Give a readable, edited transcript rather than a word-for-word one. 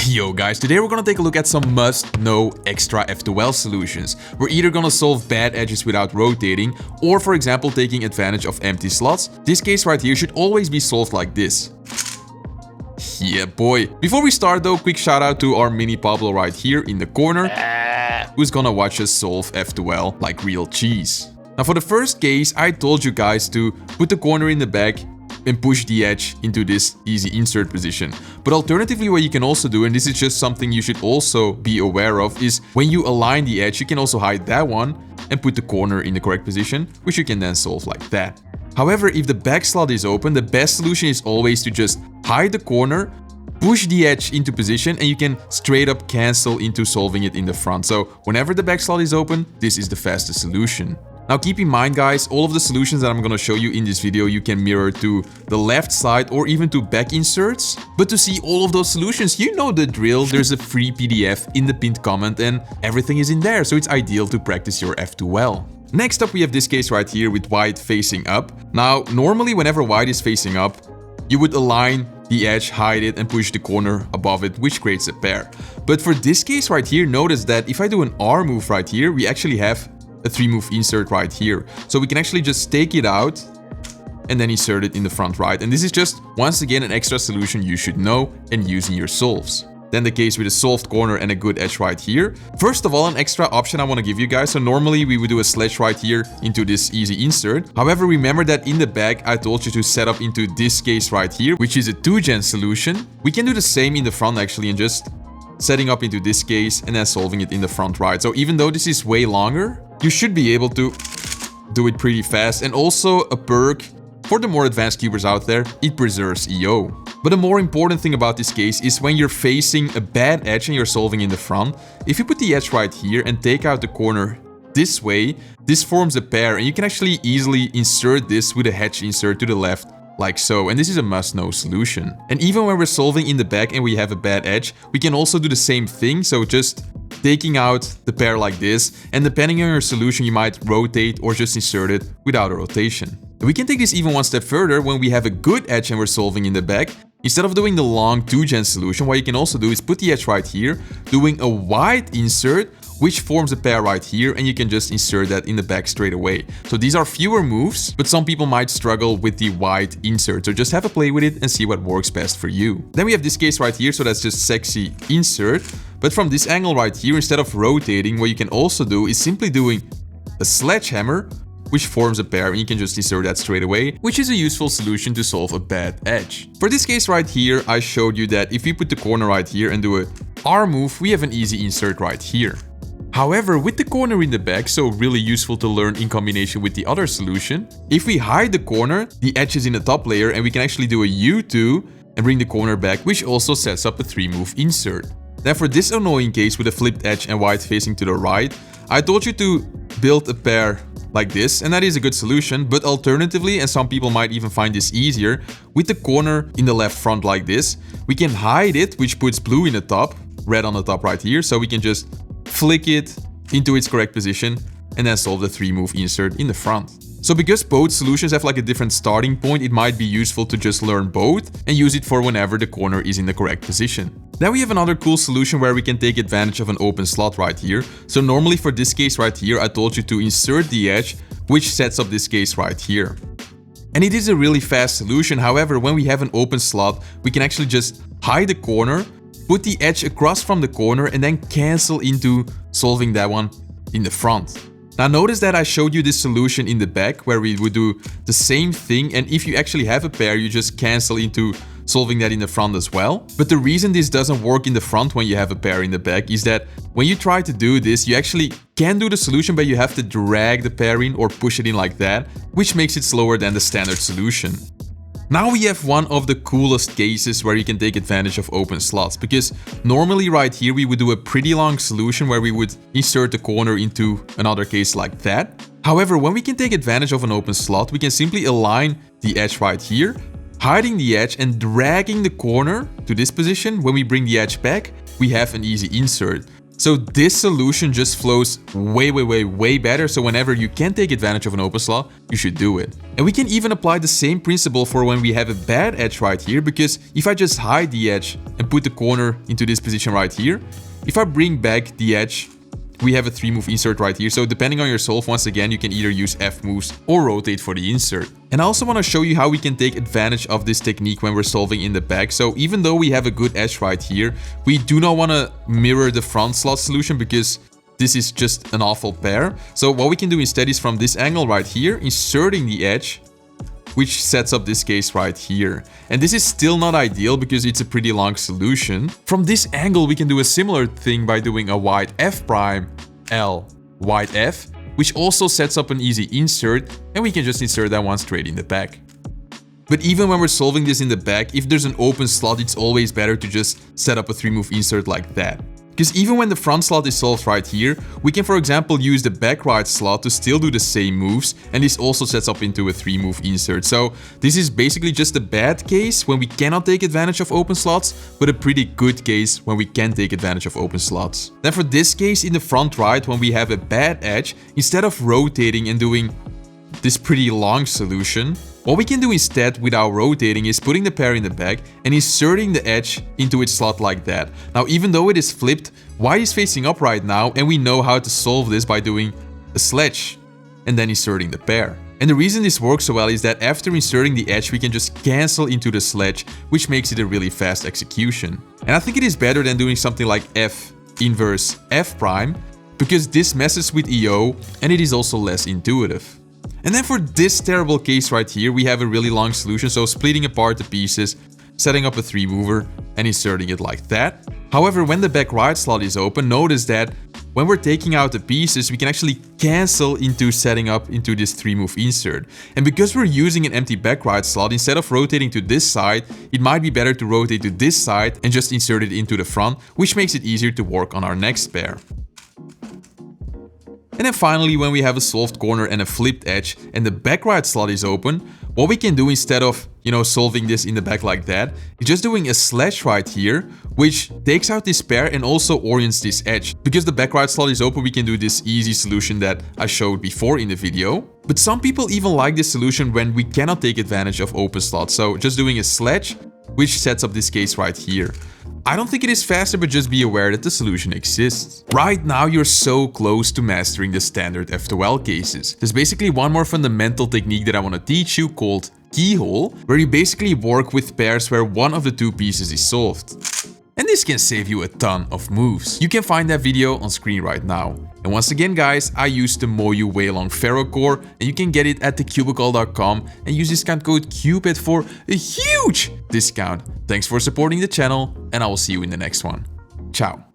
Yo guys, today we're gonna take a look at some must-know extra F2L solutions. We're either gonna solve bad edges without rotating, or for example taking advantage of empty slots. This case right here should always be solved like this. Yeah boy. Before we start though, quick shout out to our mini Pablo right here in the corner, who's gonna watch us solve F2L like real cheese. Now for the first case, I told you guys to put the corner in the back and push the edge into this easy insert position. But alternatively, what you can also do, and this is just something you should also be aware of, is when you align the edge, you can also hide that one and put the corner in the correct position, which you can then solve like that. However, if the back slot is open, the best solution is always to just hide the corner, push the edge into position, and you can straight up cancel into solving it in the front. So whenever the back slot is open, this is the fastest solution. Now keep in mind guys, all of the solutions that I'm gonna show you in this video you can mirror to the left side or even to back inserts. But to see all of those solutions, you know the drill, there's a free PDF in the pinned comment and everything is in there, so it's ideal to practice your F2L. Next up we have this case right here with white facing up. Now normally whenever white is facing up, you would align the edge, hide it and push the corner above it, which creates a pair. But for this case right here, notice that if I do an R move right here, we actually have a 3-move insert right here. So we can actually just take it out and then insert it in the front right. And this is just, once again, an extra solution you should know and use in your solves. Then the case with a solved corner and a good edge right here. First of all, an extra option I want to give you guys. So normally we would do a sledge right here into this easy insert. However, remember that in the back, I told you to set up into this case right here, which is a 2-gen solution. We can do the same in the front actually and just setting up into this case and then solving it in the front right. So even though this is way longer, you should be able to do it pretty fast. And also a perk for the more advanced cubers out there, it preserves EO. But the more important thing about this case is when you're facing a bad edge and you're solving in the front, if you put the edge right here and take out the corner this way, this forms a pair and you can actually easily insert this with a hedge insert to the left like so, and this is a must-know solution. And even when we're solving in the back and we have a bad edge, we can also do the same thing, so just taking out the pair like this, and depending on your solution you might rotate or just insert it without a rotation. We can take this even one step further. When we have a good edge and we're solving in the back, instead of doing the long 2-gen solution, what you can also do is put the edge right here, doing a wide insert, which forms a pair right here, and you can just insert that in the back straight away. So these are fewer moves, but some people might struggle with the wide insert, so just have a play with it and see what works best for you. Then we have this case right here, so that's just sexy insert. But from this angle right here, instead of rotating, what you can also do is simply doing a sledgehammer, which forms a pair, and you can just insert that straight away, which is a useful solution to solve a bad edge. For this case right here, I showed you that if we put the corner right here and do a R move, we have an easy insert right here. However, with the corner in the back, so really useful to learn in combination with the other solution, if we hide the corner, the edge is in the top layer and we can actually do a U2 and bring the corner back, which also sets up a 3-move insert. Then for this annoying case with a flipped edge and white facing to the right, I told you to build a pair like this, and that is a good solution. But alternatively, and some people might even find this easier, with the corner in the left front like this, we can hide it, which puts blue in the top, red on the top right here, so we can just flick it into its correct position and then solve the 3-move insert in the front. So because both solutions have like a different starting point, it might be useful to just learn both and use it for whenever the corner is in the correct position. Then we have another cool solution where we can take advantage of an open slot right here. So normally for this case right here, I told you to insert the edge, which sets up this case right here. And it is a really fast solution. However, when we have an open slot, we can actually just hide the corner, put the edge across from the corner and then cancel into solving that one in the front. Now notice that I showed you this solution in the back where we would do the same thing, and if you actually have a pair, you just cancel into solving that in the front as well. But the reason this doesn't work in the front when you have a pair in the back is that when you try to do this, you actually can do the solution, but you have to drag the pair in or push it in like that, which makes it slower than the standard solution. Now we have one of the coolest cases where you can take advantage of open slots, because normally right here we would do a pretty long solution where we would insert the corner into another case like that. However, when we can take advantage of an open slot, we can simply align the edge right here, hiding the edge and dragging the corner to this position. When we bring the edge back, we have an easy insert. So this solution just flows way better, so whenever you can take advantage of an open slot, you should do it. And we can even apply the same principle for when we have a bad edge right here, because if I just hide the edge and put the corner into this position right here, if I bring back the edge, we have a 3-move insert right here. So depending on your solve, once again, you can either use F moves or rotate for the insert. And I also want to show you how we can take advantage of this technique when we're solving in the back. So even though we have a good edge right here, we do not want to mirror the front slot solution because this is just an awful pair. So what we can do instead is from this angle right here, inserting the edge, which sets up this case right here. And this is still not ideal because it's a pretty long solution. From this angle, we can do a similar thing by doing a wide F prime, L, wide F, which also sets up an easy insert, and we can just insert that one straight in the back. But even when we're solving this in the back, if there's an open slot, it's always better to just set up a 3-move insert like that. Because even when the front slot is solved right here, we can for example use the back right slot to still do the same moves, and this also sets up into a 3-move insert. So this is basically just a bad case when we cannot take advantage of open slots, but a pretty good case when we can take advantage of open slots. Then for this case in the front right, when we have a bad edge, instead of rotating and doing this pretty long solution, what we can do instead without rotating is putting the pair in the back and inserting the edge into its slot like that. Now even though it is flipped, white is facing up right now, and we know how to solve this by doing a sledge and then inserting the pair. And the reason this works so well is that after inserting the edge, we can just cancel into the sledge, which makes it a really fast execution. And I think it is better than doing something like F inverse F prime, because this messes with EO and it is also less intuitive. And then for this terrible case right here, we have a really long solution, so splitting apart the pieces, setting up a 3-mover and inserting it like that. However, when the back right slot is open, notice that when we're taking out the pieces, we can actually cancel into setting up into this 3-move insert. And because we're using an empty back right slot, instead of rotating to this side, it might be better to rotate to this side and just insert it into the front, which makes it easier to work on our next pair. And then finally, when we have a solved corner and a flipped edge and the back right slot is open, what we can do instead of, solving this in the back like that, is just doing a slash right here, which takes out this pair and also orients this edge. Because the back right slot is open, we can do this easy solution that I showed before in the video. But some people even like this solution when we cannot take advantage of open slots. So just doing a sledge, which sets up this case right here. I don't think it is faster, but just be aware that the solution exists. Right now, you're so close to mastering the standard F2L cases. There's basically one more fundamental technique that I want to teach you called keyhole, where you basically work with pairs where one of the two pieces is solved. And this can save you a ton of moves. You can find that video on screen right now. And once again guys, I use the Moyu Weilong Ferrocore, and you can get it at TheCubicle.com and use discount code CUBED for a huge discount. Thanks for supporting the channel, and I will see you in the next one. Ciao.